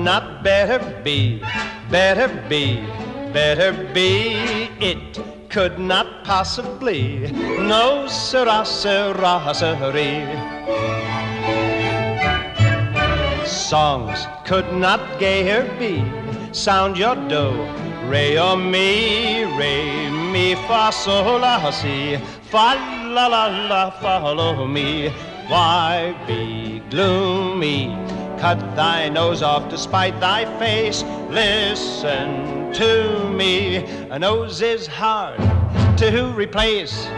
not better be, better be, better be. It could not possibly, no sirrah, sirrah, sirree. Songs could not gayer be. Sound your do, re or mi, fa sol la si, fa la la la, follow me. Why be gloomy? Cut thy nose off to spite thy face. Listen to me. A nose is hard to replace.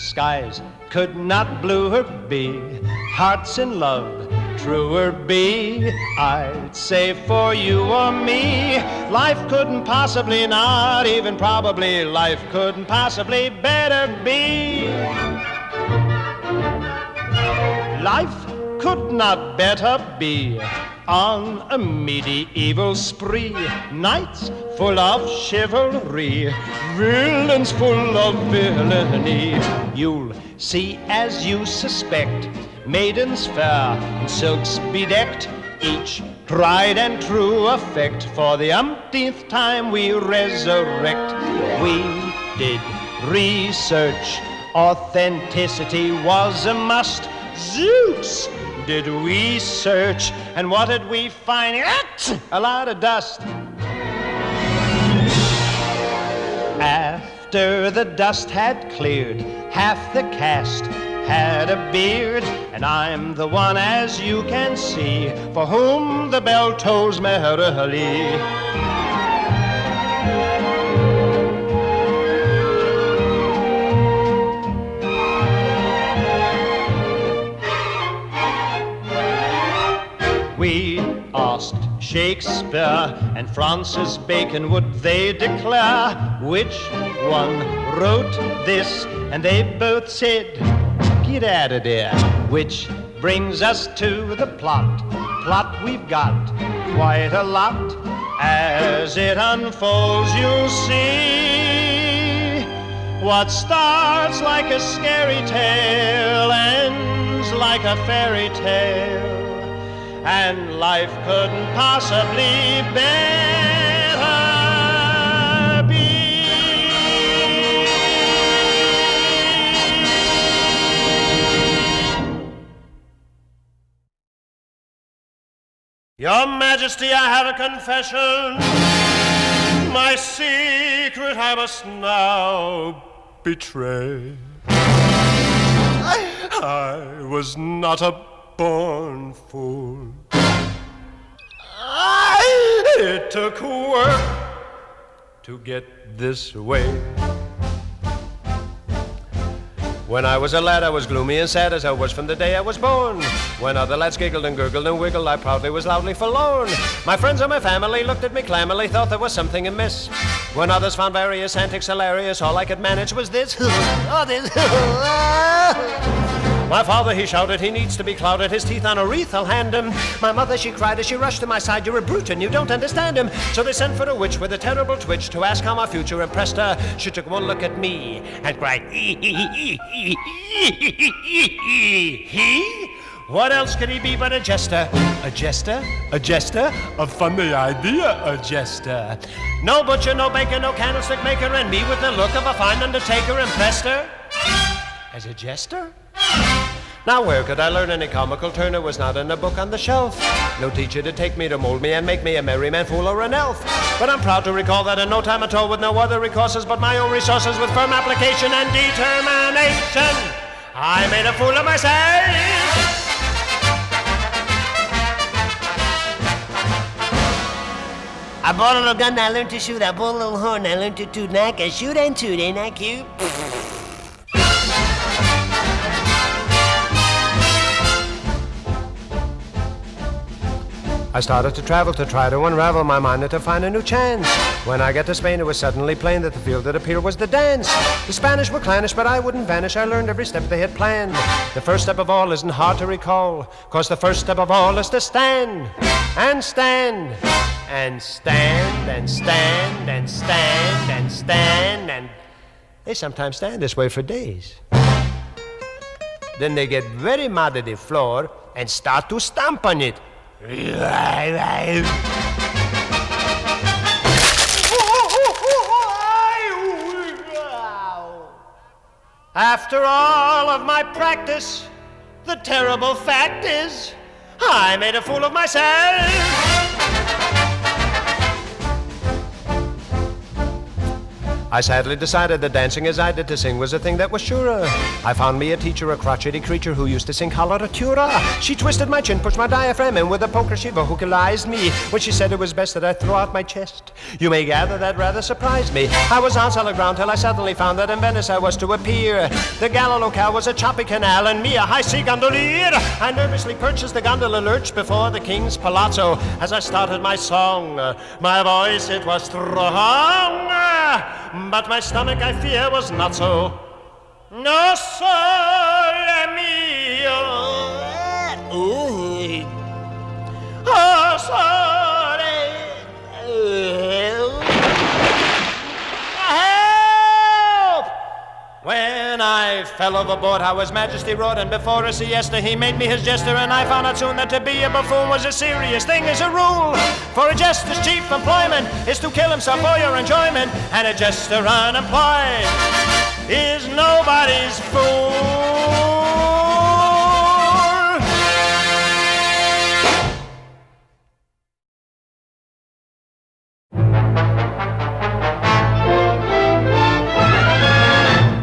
Skies could not bluer be. Hearts in love truer be. I'd say for you or me, life couldn't possibly, not even probably, life couldn't possibly better be. Life could not better be on a medieval spree. Knights full of chivalry, villains full of villainy. You'll see as you suspect, maidens fair in silks bedecked, each tried and true effect. For the umpteenth time we resurrect. We did research, authenticity was a must. Zooks, did we search, and what did we find? A lot of dust. After the dust had cleared, half the cast had a beard, and I'm the one, as you can see, for whom the bell tolls merrily. We asked Shakespeare and Francis Bacon, would they declare which one wrote this? And they both said, get out of there. Which brings us to the plot. Plot we've got quite a lot. As it unfolds, you'll see what starts like a scary tale ends like a fairy tale. And life couldn't possibly better be. Your Majesty, I have a confession. My secret I must now betray. I was not a born fool. It took work to get this way. When I was a lad, I was gloomy and sad, as I was from the day I was born. When other lads giggled and gurgled and wiggled, I proudly was loudly forlorn. My friends and my family looked at me clammily, thought there was something amiss. When others found various antics hilarious, all I could manage was this. Oh, this. My father, he shouted, he needs to be clouded, his teeth on a wreath I'll hand him. My mother, she cried as she rushed to my side, you're a brute and you don't understand him. So they sent for a witch with a terrible twitch to ask how my future impressed her. She took one look at me and cried, he? What else could he be but a jester? A jester? A jester? A funny idea, a jester. No butcher, no baker, no candlestick maker, and me with the look of a fine undertaker impressed her. As a jester? Now where could I learn any comical turn? It was not in a book on the shelf. No teacher to take me, to mold me and make me a merry man, fool or an elf. But I'm proud to recall that in no time at all, with no other recourses but my own resources, with firm application and determination, I made a fool of myself. I bought a little gun, I learned to shoot. I bought a little horn, I learned to toot. Now I can shoot and toot, ain't that cute? I started to travel to try to unravel my mind and to find a new chance. When I got to Spain, it was suddenly plain that the field that appeared was the dance. The Spanish were clannish, but I wouldn't vanish. I learned every step they had planned. The first step of all isn't hard to recall, 'cause the first step of all is to stand and stand and stand and stand and stand and stand, and they sometimes stand this way for days. Then they get very mad at the floor and start to stamp on it. After all of my practice, the terrible fact is, I made a fool of myself. I sadly decided that dancing as I did to sing was a thing that was surer. I found me a teacher, a crotchety creature who used to sing coloratura. She twisted my chin, pushed my diaphragm, and with a poker she vocalized me when she said it was best that I throw out my chest. You may gather that rather surprised me. I was on solid ground till I suddenly found that in Venice I was to appear. The gala locale was a choppy canal and me a high-sea gondolier. I nervously purchased the gondola lurch before the king's palazzo. As I started my song, my voice it was strong, but my stomach, I fear, was not so. No sole mio. Oh, sole. Help! When I fell overboard, how His Majesty roared, and before a siesta he made me his jester, and I found out soon that to be a buffoon was a serious thing as a rule. For a jester's chief employment is to kill himself for your enjoyment, and a jester unemployed is nobody's fool.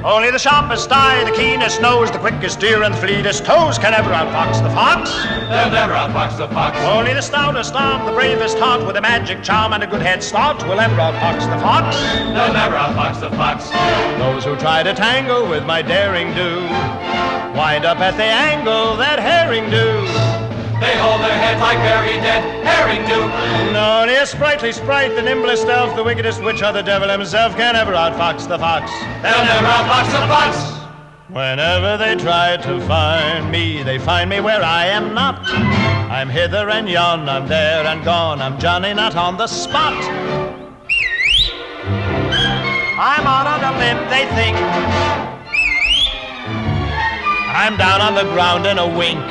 Only the sharpest eye, the keenest nose, the quickest ear, and the fleetest toes can ever outfox the fox. They'll never outfox the fox. Only the stoutest arm, the bravest heart, with a magic charm and a good head start will ever outfox the fox. They'll never outfox the fox. Those who try to tangle with my daring do wind up at the angle that herring do. They hold their heads like very dead herring do. Only a sprightly sprite, the nimblest elf, the wickedest witch, or the devil himself can ever outfox the fox. They'll never outfox the fox. Whenever they try to find me, they find me where I am not. I'm hither and yon, I'm there and gone, I'm Johnny not on the spot. I'm out on a limb, they think. I'm down on the ground in a wink.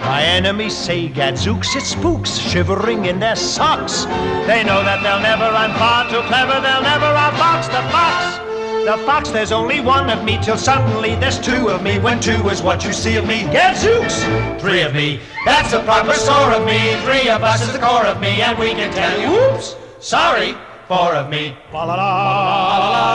My enemies say, gadzooks, it spooks, shivering in their socks. They know that they'll never, I'm far too clever, they'll never outfox the fox. The fox, there's only one of me, till suddenly there's two of me. When two is what you see of me, gadzooks, three of me. That's the proper score of me. Three of us is the core of me, and we can tell you, oops, sorry, four of me. La la la la la.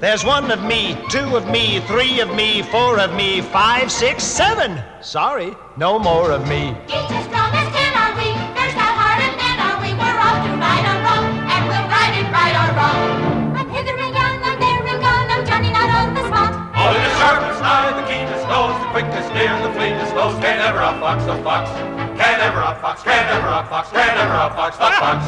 There's one of me, two of me, three of me, four of me, 5, 6, 7. Sorry, no more of me. Each as strong as 10 are we. There's not hard and thin are we. We're off to right or wrong, and we'll ride it right or wrong. I'm hither and yon, I'm there and gone, I'm Johnny not on the spot. Only the sharpest eye, the keenest nose, the quickest ear, the fleetest nose can never outfox the fox. Can never outfox, can never outfox, can never outfox the fox.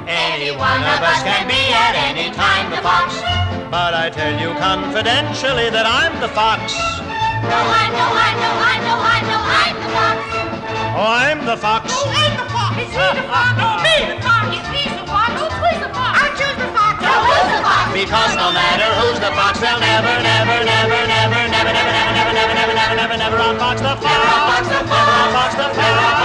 Any one of us can be at any time the fox. But I tell you confidentially that I'm the fox. No, I'm the fox. Oh, I'm the fox. Oh, I'm the fox. Is he the fox? No, me the fox. Is he the fox? Oh, who's the fox? I choose the fox. No, who's the fox? Because no matter who's the fox, they'll never outfox the fox. Never outfox the fox.